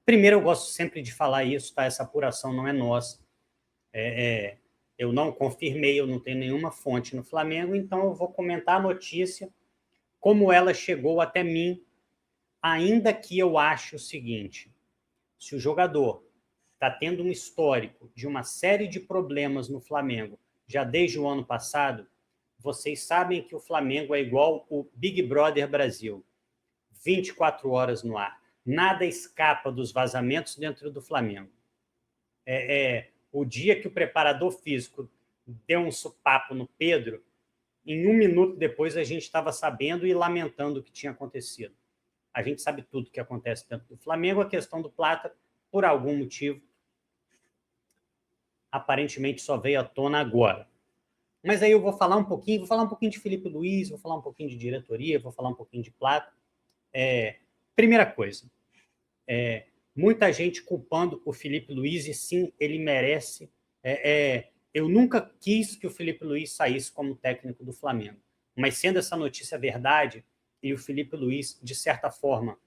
Primeiro, eu gosto sempre de falar isso, tá? Essa apuração não é nossa. Eu não confirmei, eu não tenho nenhuma fonte no Flamengo, então eu vou comentar a notícia como ela chegou até mim, ainda que eu ache o seguinte: se o jogador está tendo um histórico de uma série de problemas no Flamengo já desde o ano passado, vocês sabem que o Flamengo é igual o Big Brother Brasil, 24 horas no ar. Nada escapa dos vazamentos dentro do Flamengo. O dia que o preparador físico deu um supapo no Pedro, em 1 minuto depois a gente estava sabendo e lamentando o que tinha acontecido. A gente sabe tudo o que acontece dentro do Flamengo. A questão do Plata, por algum motivo, aparentemente só veio à tona agora. Mas aí eu vou falar um pouquinho de Felipe Luiz, vou falar um pouquinho de diretoria, vou falar um pouquinho de Plata. Primeira coisa, muita gente culpando o Felipe Luiz, e sim, ele merece. Eu nunca quis que o Felipe Luiz saísse como técnico do Flamengo, mas sendo essa notícia verdade, e o Felipe Luiz, de certa forma,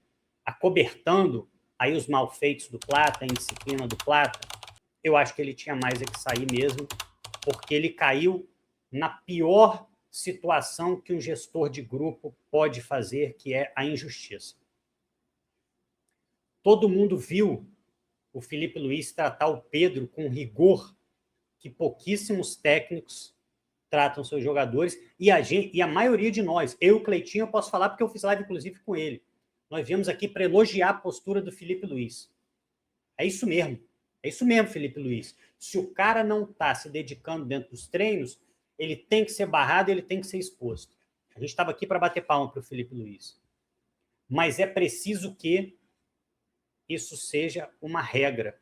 acobertando aí os malfeitos do Plata, a indisciplina do Plata, eu acho que ele tinha mais é que sair mesmo, porque ele caiu na pior situação que um gestor de grupo pode fazer, que é a injustiça. Todo mundo viu o Felipe Luiz tratar o Pedro com rigor que pouquíssimos técnicos tratam seus jogadores, e a maioria de nós, eu e o Cleitinho, eu posso falar porque eu fiz live inclusive com ele, nós viemos aqui para elogiar a postura do Felipe Luiz. É isso mesmo, Felipe Luiz. Se o cara não está se dedicando dentro dos treinos, ele tem que ser barrado, ele tem que ser exposto. A gente estava aqui para bater palma para o Felipe Luiz. Mas é preciso que isso seja uma regra.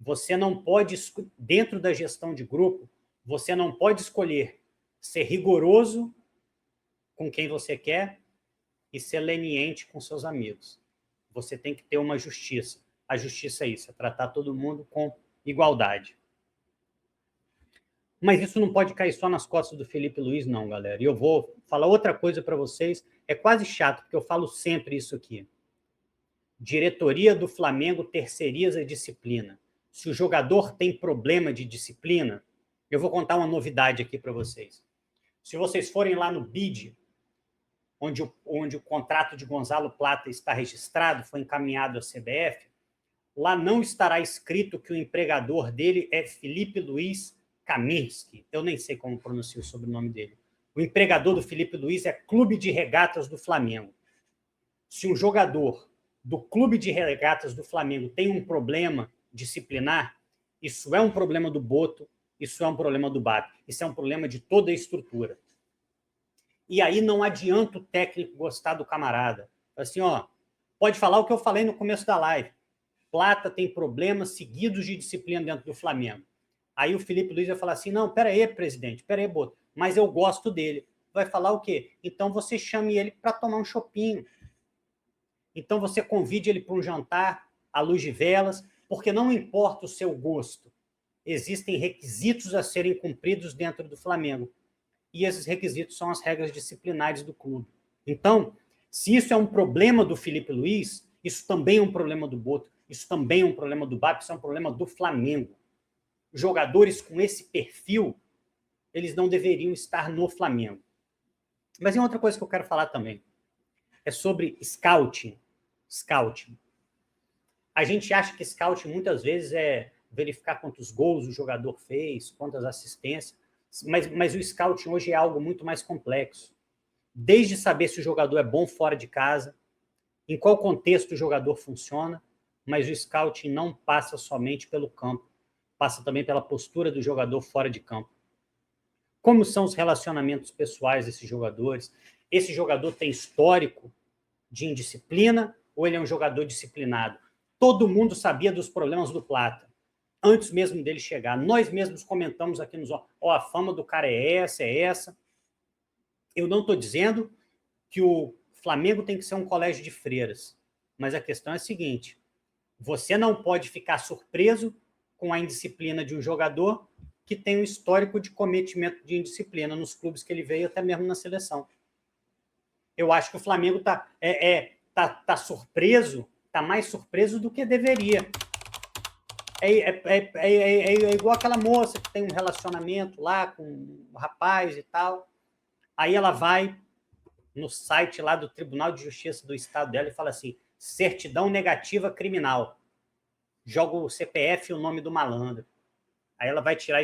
Você não pode, dentro da gestão de grupo, você não pode escolher ser rigoroso com quem você quer e ser leniente com seus amigos. Você tem que ter uma justiça. A justiça é isso, é tratar todo mundo com igualdade. Mas isso não pode cair só nas costas do Felipe Luiz, não, galera. E eu vou falar outra coisa para vocês. É quase chato, porque eu falo sempre isso aqui. Diretoria do Flamengo terceiriza a disciplina. Se o jogador tem problema de disciplina, eu vou contar uma novidade aqui para vocês. Se vocês forem lá no BID, onde o contrato de Gonzalo Plata está registrado, foi encaminhado à CBF, lá não estará escrito que o empregador dele é Felipe Luiz Kaminski. Eu nem sei como pronuncia o sobrenome dele. O empregador do Felipe Luiz é Clube de Regatas do Flamengo. Se um jogador do Clube de Regatas do Flamengo tem um problema disciplinar, isso é um problema do Boto, isso é um problema do BAP, isso é um problema de toda a estrutura. E aí não adianta o técnico gostar do camarada. Assim, pode falar o que eu falei no começo da live. Plata tem problemas seguidos de disciplina dentro do Flamengo. Aí o Felipe Luiz vai falar assim, não, peraí, presidente, peraí, Boto, mas eu gosto dele. Vai falar o quê? Então você chame ele para tomar um chopinho. Então você convide ele para um jantar à luz de velas, porque não importa o seu gosto. Existem requisitos a serem cumpridos dentro do Flamengo. E esses requisitos são as regras disciplinares do clube. Então, se isso é um problema do Felipe Luiz, isso também é um problema do Boto, isso também é um problema do BAP, isso é um problema do Flamengo. Jogadores com esse perfil, eles não deveriam estar no Flamengo. Mas tem outra coisa que eu quero falar também. É sobre scouting. Scouting. A gente acha que scouting muitas vezes é verificar quantos gols o jogador fez, quantas assistências, mas o scouting hoje é algo muito mais complexo. Desde saber se o jogador é bom fora de casa, em qual contexto o jogador funciona, mas o scouting não passa somente pelo campo, passa também pela postura do jogador fora de campo. Como são os relacionamentos pessoais desses jogadores? Esse jogador tem histórico de indisciplina ou ele é um jogador disciplinado? Todo mundo sabia dos problemas do Plata, antes mesmo dele chegar. Nós mesmos comentamos aqui nos a fama do cara é essa. Eu não estou dizendo que o Flamengo tem que ser um colégio de freiras, mas a questão é a seguinte, você não pode ficar surpreso com a indisciplina de um jogador que tem um histórico de cometimento de indisciplina nos clubes que ele veio, até mesmo na seleção. Eu acho que o Flamengo tá surpreso está mais surpreso do que deveria. É igual aquela moça que tem um relacionamento lá com um rapaz e tal. Aí ela vai no site lá do Tribunal de Justiça do Estado dela e fala assim, certidão negativa criminal. Joga o CPF e o nome do malandro. Aí ela vai tirar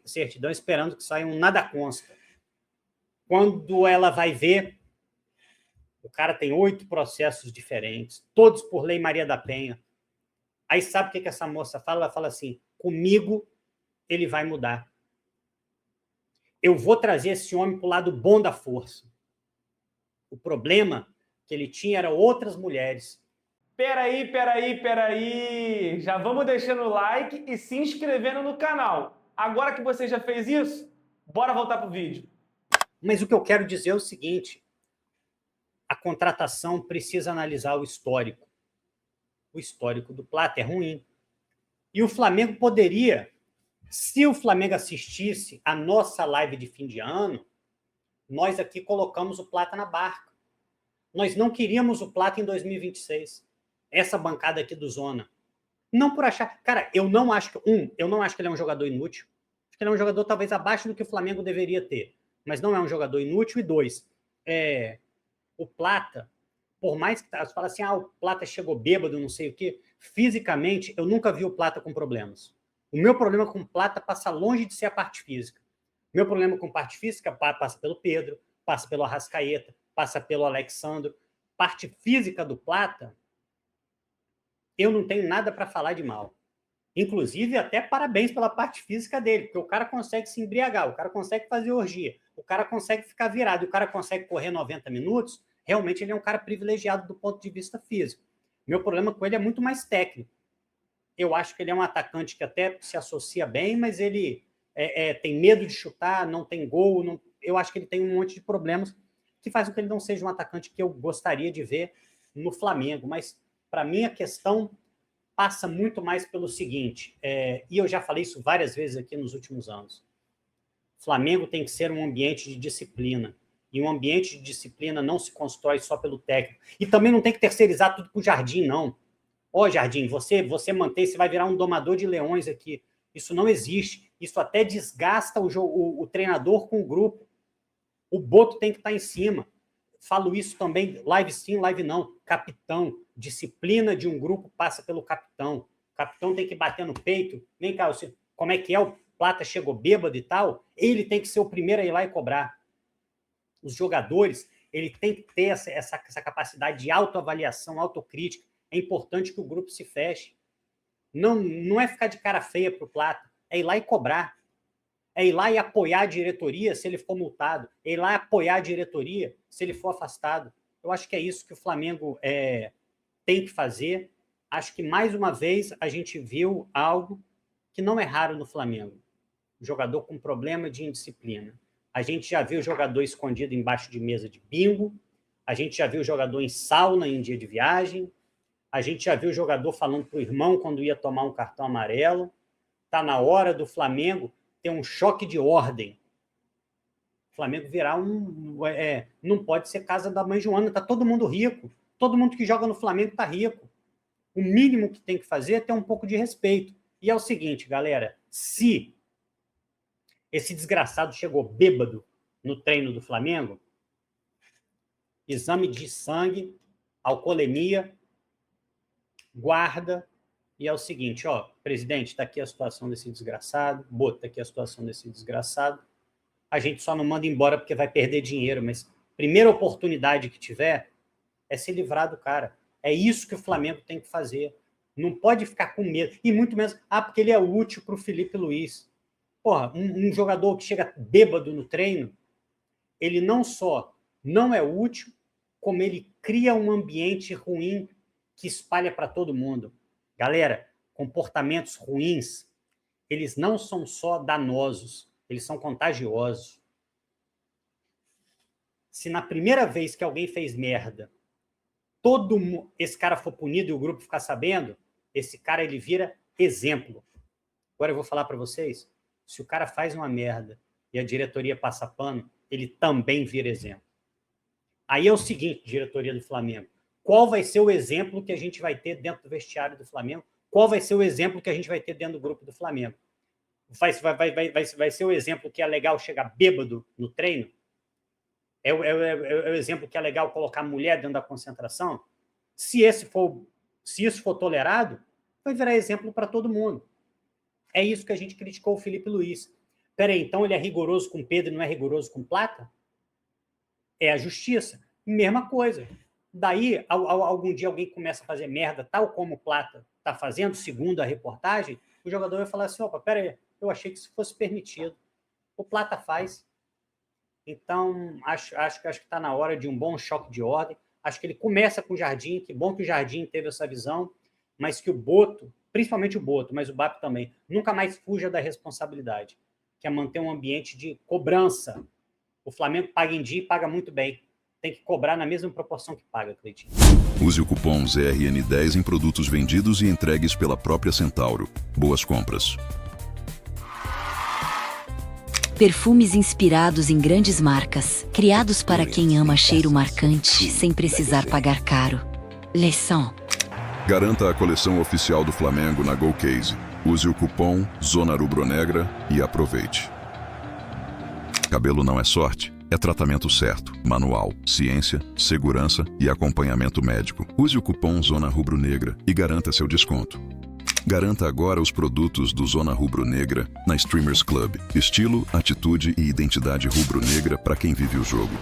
certidão esperando que saia um nada consta. Quando ela vai ver, o cara tem 8 processos diferentes, todos por Lei Maria da Penha. Aí sabe o que essa moça fala? Ela fala assim, comigo ele vai mudar. Eu vou trazer esse homem para o lado bom da força. O problema que ele tinha era outras mulheres. Peraí. Já vamos deixando o like e se inscrevendo no canal. Agora que você já fez isso, bora voltar pro vídeo. Mas o que eu quero dizer é o seguinte, a contratação precisa analisar o histórico. O histórico do Plata é ruim. E o Flamengo poderia, se o Flamengo assistisse a nossa live de fim de ano, nós aqui colocamos o Plata na barca. Nós não queríamos o Plata em 2026. Essa bancada aqui do Zona. Não por achar... Cara, eu não acho que ele é um jogador inútil. Acho que ele é um jogador talvez abaixo do que o Flamengo deveria ter. Mas não é um jogador inútil. E 2, o Plata, por mais que você fala assim, o Plata chegou bêbado, não sei o quê, fisicamente, eu nunca vi o Plata com problemas. O meu problema com o Plata passa longe de ser a parte física. O meu problema com a parte física passa pelo Pedro, passa pelo Arrascaeta, passa pelo Alexandro. Parte física do Plata, eu não tenho nada para falar de mal. Inclusive, até parabéns pela parte física dele, porque o cara consegue se embriagar, o cara consegue fazer orgia, o cara consegue ficar virado, o cara consegue correr 90 minutos, realmente ele é um cara privilegiado do ponto de vista físico. Meu problema com ele é muito mais técnico. Eu acho que ele é um atacante que até se associa bem, mas ele tem medo de chutar, não tem gol, não... eu acho que ele tem um monte de problemas que faz com que ele não seja um atacante que eu gostaria de ver no Flamengo. Mas, para mim, a questão passa muito mais pelo seguinte, e eu já falei isso várias vezes aqui nos últimos anos, Flamengo tem que ser um ambiente de disciplina, e um ambiente de disciplina não se constrói só pelo técnico, e também não tem que terceirizar tudo para o Jardim, não. Jardim, você mantém, você vai virar um domador de leões aqui, isso não existe, isso até desgasta o treinador com o grupo, o Boto tem que estar em cima, falo isso também, live sim, live não, capitão, disciplina de um grupo passa pelo capitão. O capitão tem que bater no peito. Vem cá, como é que é? O Plata chegou bêbado e tal? Ele tem que ser o primeiro a ir lá e cobrar. Os jogadores, ele tem que ter essa capacidade de autoavaliação, autocrítica. É importante que o grupo se feche. Não é ficar de cara feia para o Plata, é ir lá e cobrar. É ir lá e apoiar a diretoria se ele for multado. É ir lá e apoiar a diretoria se ele for afastado. Eu acho que é isso que o Flamengo tem que fazer. Acho que, mais uma vez, a gente viu algo que não é raro no Flamengo. Jogador com problema de indisciplina. A gente já viu jogador escondido embaixo de mesa de bingo. A gente já viu jogador em sauna em dia de viagem. A gente já viu jogador falando para o irmão quando ia tomar um cartão amarelo. Está na hora do Flamengo ter um choque de ordem. O Flamengo virar não pode ser casa da mãe Joana. Está todo mundo rico. Todo mundo que joga no Flamengo está rico. O mínimo que tem que fazer é ter um pouco de respeito. E é o seguinte, galera, se esse desgraçado chegou bêbado no treino do Flamengo, exame de sangue, alcoolemia, guarda, e é o seguinte, presidente, está aqui a situação desse desgraçado, Boto, está aqui a situação desse desgraçado, a gente só não manda embora porque vai perder dinheiro, mas primeira oportunidade que tiver é se livrar do cara. É isso que o Flamengo tem que fazer. Não pode ficar com medo. E muito menos, porque ele é útil para o Felipe Luiz. Porra, um jogador que chega bêbado no treino, ele não só não é útil, como ele cria um ambiente ruim que espalha para todo mundo. Galera, comportamentos ruins, eles não são só danosos, eles são contagiosos. Se na primeira vez que alguém fez merda, esse cara for punido e o grupo ficar sabendo, esse cara ele vira exemplo. Agora eu vou falar para vocês, se o cara faz uma merda e a diretoria passa pano, ele também vira exemplo. Aí é o seguinte, diretoria do Flamengo, qual vai ser o exemplo que a gente vai ter dentro do vestiário do Flamengo, qual vai ser o exemplo que a gente vai ter dentro do grupo do Flamengo. Vai ser o exemplo que é legal chegar bêbado no treino? É o exemplo que é legal colocar mulher dentro da concentração? Se isso for tolerado, vai virar exemplo para todo mundo. É isso que a gente criticou o Felipe Luiz. Peraí, então ele é rigoroso com Pedro e não é rigoroso com Plata? É a justiça. Mesma coisa. Daí, algum dia alguém começa a fazer merda, tal como o Plata está fazendo, segundo a reportagem, o jogador vai falar assim, opa, peraí, eu achei que isso fosse permitido. O Plata faz. Então, acho que está na hora de um bom choque de ordem. Acho que ele começa com o Jardim, que bom que o Jardim teve essa visão, mas que o Boto, principalmente o Boto, mas o BAP também, nunca mais fuja da responsabilidade, que é manter um ambiente de cobrança. O Flamengo paga em dia e paga muito bem. Tem que cobrar na mesma proporção que paga, Cleitinho. Use o cupom ZRN10 em produtos vendidos e entregues pela própria Centauro. Boas compras. Perfumes inspirados em grandes marcas, criados para quem ama cheiro marcante, sem precisar pagar caro. Lesson. Garanta a coleção oficial do Flamengo na GoCase. Use o cupom Zona Rubro-Negra e aproveite. Cabelo não é sorte, é tratamento certo, manual, ciência, segurança e acompanhamento médico. Use o cupom Zona Rubro-Negra e garanta seu desconto. Garanta agora os produtos do Zona Rubro-Negra na Streamers Club. Estilo, atitude e identidade rubro-negra para quem vive o jogo.